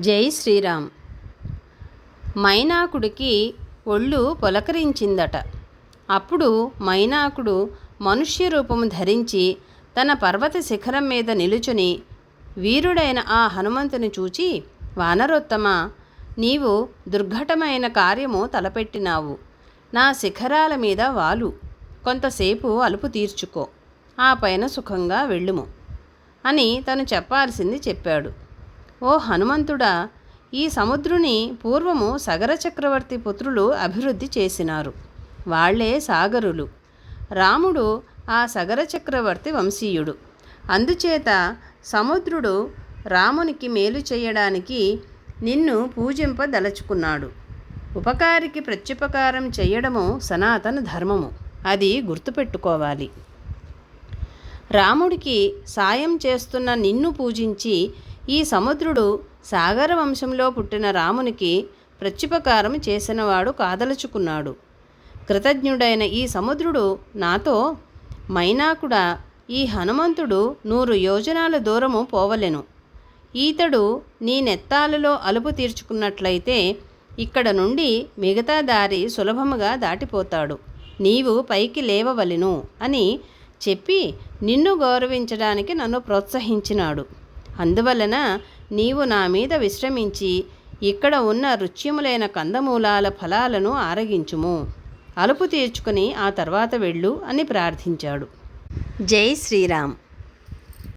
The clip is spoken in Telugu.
జై శ్రీరామ్. మైనాకుడికి ఒళ్ళు పొలకరించిందట. అప్పుడు మైనాకుడు మనుష్య రూపము ధరించి తన పర్వత శిఖరం మీద నిలుచుని వీరుడైన ఆ హనుమంతుని చూచి, వానరోత్తమా, నీవు దుర్ఘటమైన కార్యము తలపెట్టినావు. నా శిఖరాల మీద వాలు, కొంతసేపు అలుపు తీర్చుకో, ఆ పైన సుఖంగా వెళ్ళుము అని తను చెప్పాల్సింది చెప్పాడు. ఓ హనుమంతుడా, ఈ సముద్రుని పూర్వము సగర చక్రవర్తి పుత్రులు అభివృద్ధి చేసినారు. వాళ్లే సాగరులు. రాముడు ఆ సగర చక్రవర్తి వంశీయుడు. అందుచేత సముద్రుడు రామునికి మేలు చేయడానికి నిన్ను పూజింపదలుచుకున్నాడు. ఉపకారికి ప్రత్యుపకారం చేయడము సనాతన ధర్మము, అది గుర్తుపెట్టుకోవాలి. రాముడికి సాయం చేస్తున్న నిన్ను పూజించి ఈ సముద్రుడు సాగర వంశంలో పుట్టిన రామునికి ప్రత్యుపకారం చేసినవాడు కాదలుచుకున్నాడు. కృతజ్ఞుడైన ఈ సముద్రుడు నాతో, మైనాకుడా, ఈ హనుమంతుడు 100 యోజనాల దూరము పోవలెను. ఈతడు నీ నెత్తాలలో అలుపు తీర్చుకున్నట్లయితే ఇక్కడ నుండి మిగతా దారి సులభముగా దాటిపోతాడు. నీవు పైకి లేవవలెను అని చెప్పి నిన్ను గౌరవించడానికి నన్ను ప్రోత్సహించినాడు. అందువలన నీవు నా మీద విశ్రమించి ఇక్కడ ఉన్న రుచ్యములైన కందమూలాల ఫలాలను ఆరగించుము, అలుపు తీర్చుకుని ఆ తర్వాత వెళ్ళు అని ప్రార్థించాడు. జై శ్రీరామ్.